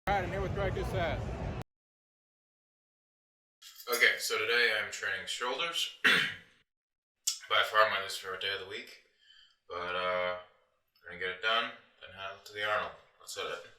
Alright, I'm here with Greg Doucette. Okay, so today I'm training shoulders. By far my least favorite day of the week. But we're gonna get it done, then head to the Arnold. Let's hit it.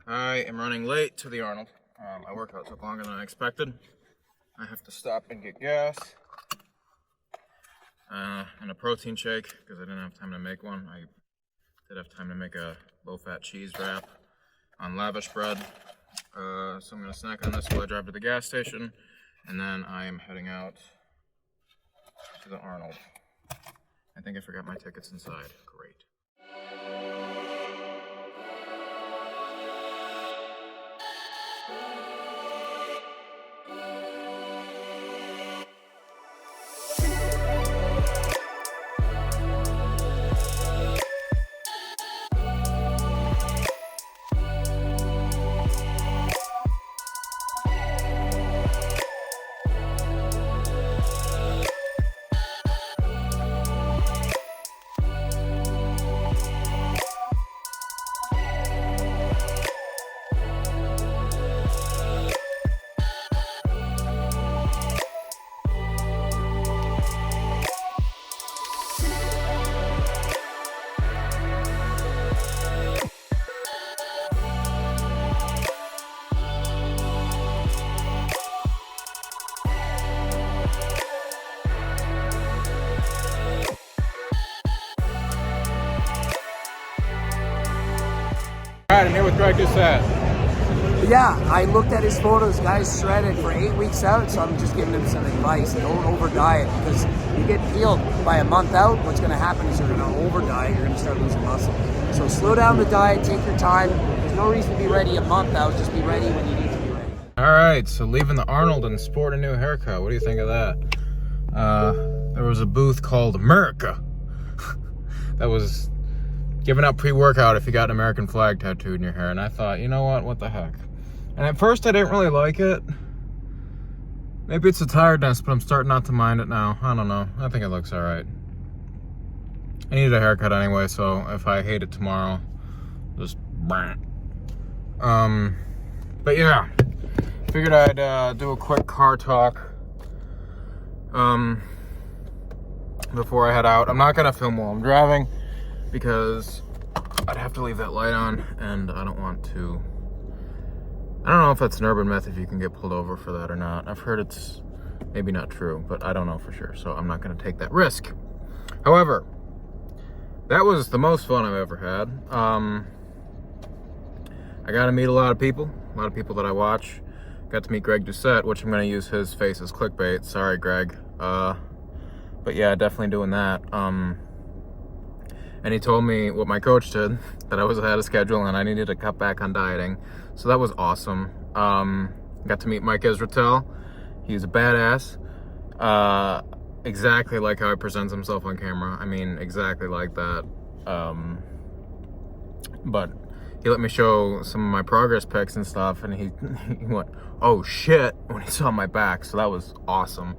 I am running late to the Arnold. My workout took longer than I expected. I have to stop and get gas and a protein shake because I didn't have time to make one. I did have time to make a low-fat cheese wrap on lavish bread. So I'm going to snack on this while I drive to the gas station, and then I am heading out to the Arnold. I think I forgot my tickets inside. Great. Alright, I'm here with Greg Doucette. Yeah, I looked at his photos. Guy's shredded for 8 weeks out, so I'm just giving him some advice. Don't over diet, because you get peeled by a month out. What's going to happen is you're going to over diet. You're going to start losing muscle. So slow down the diet. Take your time. There's no reason to be ready a month out. Just be ready when you need to be ready. Alright, so leaving the Arnold and sport a new haircut. What do you think of that? There was a booth called America that was giving out pre-workout if you got an American flag tattooed in your hair, and I thought, you know what the heck. And at first I didn't really like it. Maybe it's the tiredness, but I'm starting not to mind it now. I don't know. I think it looks alright. I needed a haircut anyway, so if I hate it tomorrow, just But yeah, figured I'd do a quick car talk before I head out. I'm not gonna film while I'm driving because I'd have to leave that light on, and I don't want to. I don't know if that's an urban myth, if you can get pulled over for that or not. I've heard it's maybe not true, but I don't know for sure, so I'm not gonna take that risk. However, that was the most fun I've ever had. I got to meet a lot of people. a lot of people that I watch. Got to meet Greg Doucette, which I'm going to use his face as clickbait. Sorry, Greg. But yeah, definitely doing that. And he told me what my coach did, that I was ahead of schedule and I needed to cut back on dieting. So that was awesome. Got to meet Mike Israetel. He's a badass. Exactly like how he presents himself on camera. I mean, exactly like that. But he let me show some of my progress pics and stuff, and he went, "Oh shit," when he saw my back. So that was awesome.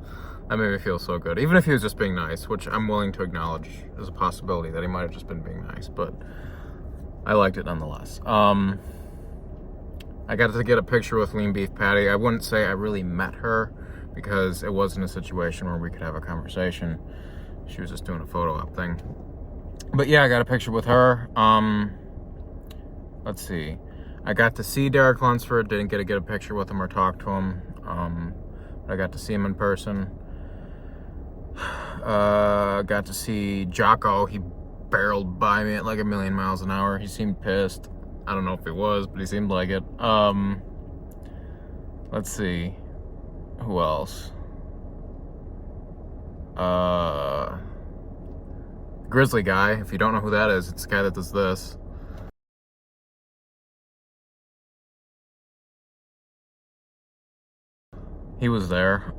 That made me feel so good. Even if he was just being nice, which I'm willing to acknowledge as a possibility that he might have just been being nice, but I liked it nonetheless. I got to get a picture with Leanbeefpatty. I wouldn't say I really met her because it wasn't a situation where we could have a conversation. She was just doing a photo op thing. But yeah, I got a picture with her. Let's see. I got to see Derek Lunsford. Didn't get to get a picture with him or talk to him. But I got to see him in person. Got to see Jocko. He barreled by me at like 1,000,000 miles an hour. He seemed pissed. I don't know if he was, but he seemed like it. Let's see. Who else? Grizzly guy. If you don't know who that is, it's the guy that does this. He was there.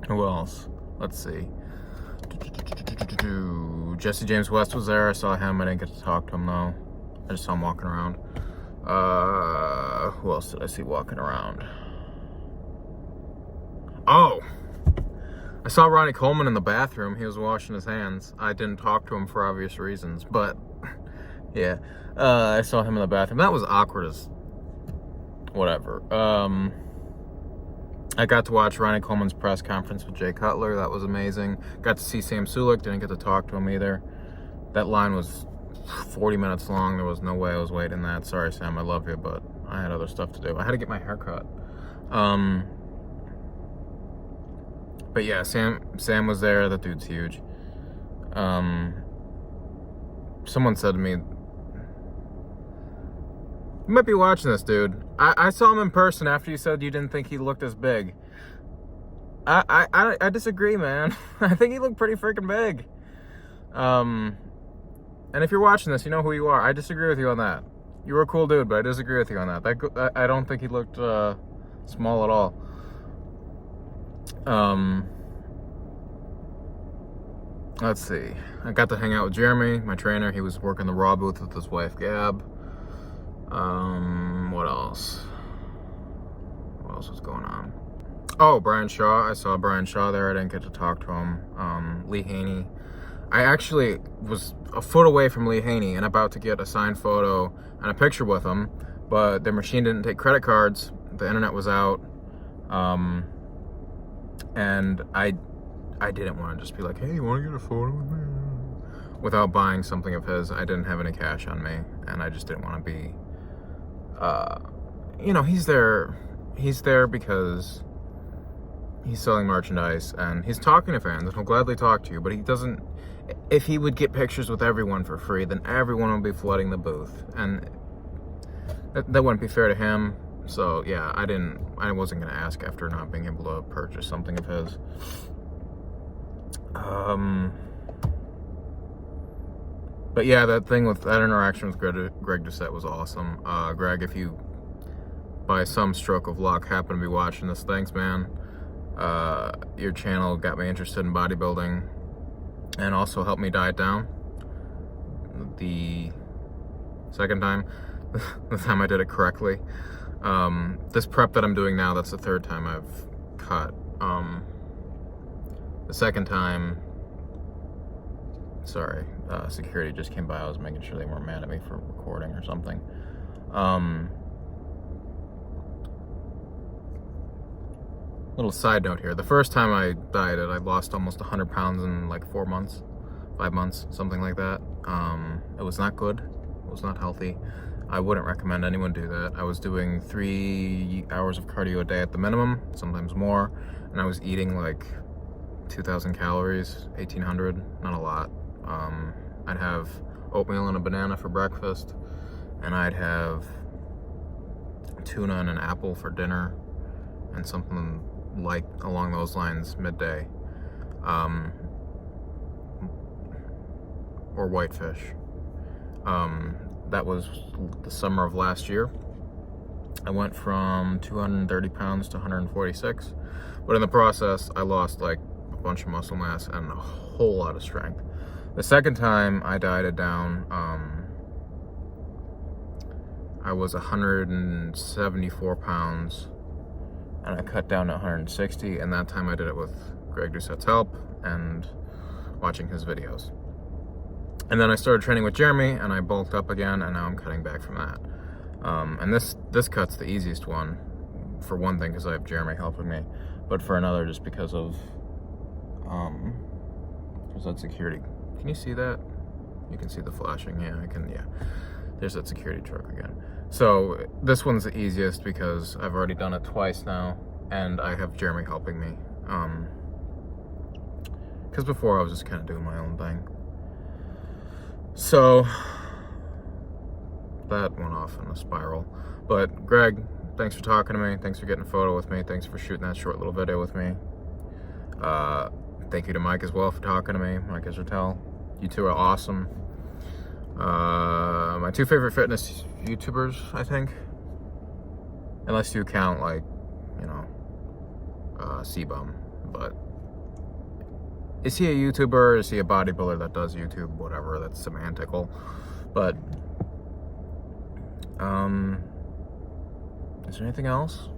Who else? Let's see. Jesse James West was there. I saw him. I didn't get to talk to him though. I just saw him walking around. Who else did I see walking around? Oh! I saw Ronnie Coleman in the bathroom. He was washing his hands. I didn't talk to him for obvious reasons, but yeah. I saw him in the bathroom. That was awkward as whatever. I got to watch Ronnie Coleman's press conference with Jay Cutler. That was amazing. Got to see Sam Sulek. Didn't get to talk to him either. That line was 40 minutes long. There was no way I was waiting that. Sorry, Sam. I love you, but I had other stuff to do. I had to get my hair cut. But yeah, Sam was there. That dude's huge. Someone said to me, "You might be watching this, dude. I saw him in person after you said you didn't think he looked as big." I disagree, man. I think he looked pretty freaking big. And if you're watching this, you know who you are. I disagree with you on that. You were a cool dude, but I disagree with you on that. I don't think he looked small at all. Let's see. I got to hang out with Jeremy, my trainer. He was working the Raw booth with his wife, Gab. What else? What else was going on? Oh, Brian Shaw. I saw Brian Shaw there. I didn't get to talk to him. Lee Haney. I actually was a foot away from Lee Haney and about to get a signed photo and a picture with him, but their machine didn't take credit cards. The internet was out. And I didn't want to just be like, "Hey, you want to get a photo with me?" Without buying something of his. I didn't have any cash on me, and I just didn't want to be, he's there because he's selling merchandise, and he's talking to fans, and he'll gladly talk to you, but he doesn't, if he would get pictures with everyone for free, then everyone would be flooding the booth, and that wouldn't be fair to him. So yeah, I wasn't gonna ask after not being able to purchase something of his. But yeah, that interaction with Greg Doucette was awesome. Greg, if you by some stroke of luck happen to be watching this, thanks, man. Your channel got me interested in bodybuilding and also helped me diet down. The second time, the time I did it correctly. This prep that I'm doing now, that's the third time I've cut. The second time, sorry, security just came by. I was making sure they weren't mad at me for recording or something. Little side note here. The first time I dieted, I lost almost 100 pounds in like 4 months, 5 months, something like that. It was not good. It was not healthy. I wouldn't recommend anyone do that. I was doing 3 hours of cardio a day at the minimum, sometimes more, and I was eating like 2,000 calories, 1,800, not a lot. I'd have oatmeal and a banana for breakfast, and I'd have tuna and an apple for dinner, and something like along those lines midday, or whitefish. That was the summer of last year. I went from 230 pounds to 146, but in the process, I lost like a bunch of muscle mass and a whole lot of strength. The second time I dieted down, I was 174 pounds, and I cut down to 160, and that time I did it with Greg Doucette's help and watching his videos. And then I started training with Jeremy, and I bulked up again, and now I'm cutting back from that. And this cut's the easiest one, for one thing, because I have Jeremy helping me, but for another, just because of, there's that security. Can you see that? You can see the flashing. Yeah, I can. Yeah, there's that security truck again. So this one's the easiest because I've already done it twice now, and I have Jeremy helping me. Because before I was just kind of doing my own thing. So that went off in a spiral. But Greg, thanks for talking to me. Thanks for getting a photo with me. Thanks for shooting that short little video with me. Thank you to Mike as well for talking to me. Mike Israetel. You two are awesome. My two favorite fitness YouTubers, I think. Unless you count, like, you know, C-Bum. But is he a YouTuber or is he a bodybuilder that does YouTube? Whatever, that's semantical. But, is there anything else?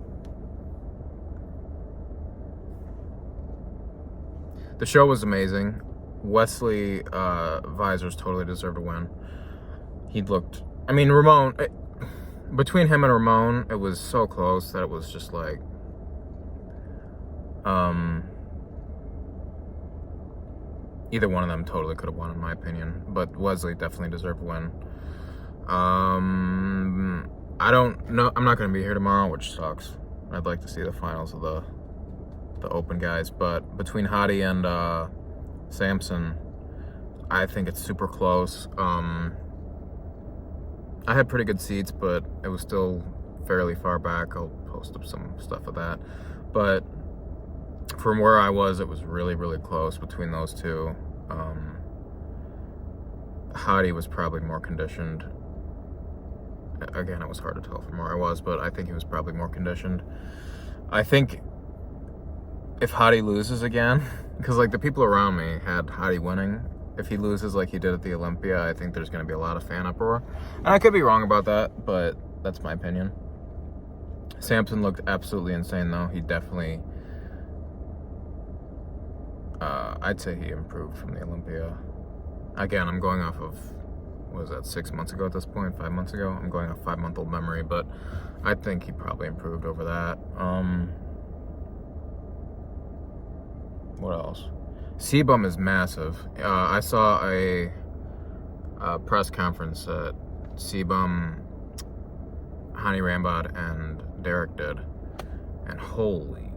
The show was amazing. Wesley Visors totally deserved a win. He looked, I mean, Ramon, between him and Ramon, it was so close that it was just like, either one of them totally could have won, in my opinion, but Wesley definitely deserved a win. I don't know, I'm not going to be here tomorrow, which sucks. I'd like to see the finals of the open guys, but between Hadi and Samson, I think it's super close. I had pretty good seats, but it was still fairly far back. I'll post up some stuff of that, but from where I was, it was really, really close between those two. Hadi was probably more conditioned. Again, it was hard to tell from where I was, but I think he was probably more conditioned. I think if Hadi loses again, because like the people around me had Hadi winning, if he loses like he did at the Olympia, I think there's going to be a lot of fan uproar. And I could be wrong about that, but that's my opinion. Samson looked absolutely insane, though. He definitely, I'd say he improved from the Olympia. Again, I'm going off of, what was that, 6 months ago at this point, 5 months ago? I'm going off 5-month-old memory, but I think he probably improved over that. What else? C-Bum is massive. I saw a press conference that C-Bum, Hani Rambod, and Derek did, and holy,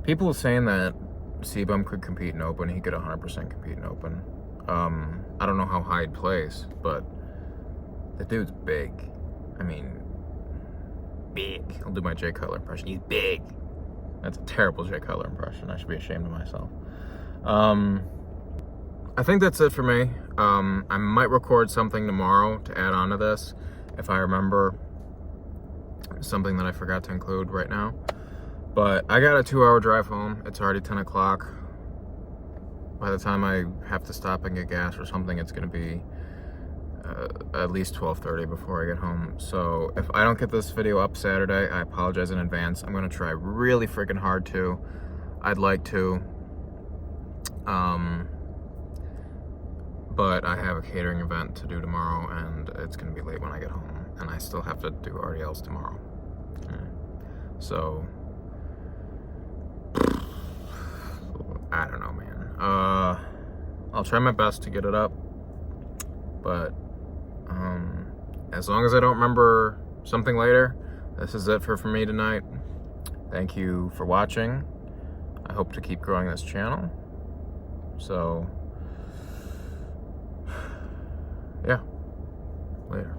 people were saying that C-Bum could compete in open. He could 100% compete in open. I don't know how high he'd place, but the dude's big. I mean, big. I'll do my Jay Cutler impression. He's big. That's a terrible Jay Cutler impression. I should be ashamed of myself. I think that's it for me. I might record something tomorrow to add on to this if I remember something that I forgot to include right now. But I got a 2-hour drive home. It's already 10 o'clock. By the time I have to stop and get gas or something, it's going to be at least 12:30 before I get home. So if I don't get this video up Saturday, I apologize in advance. I'm going to try really freaking hard to. I'd like to. But I have a catering event to do tomorrow, and it's going to be late when I get home. And I still have to do RDLs tomorrow. So I don't know, man. I'll try my best to get it up, but as long as I don't remember something later, this is it for me tonight. Thank you for watching. I hope to keep growing this channel. So, yeah, later.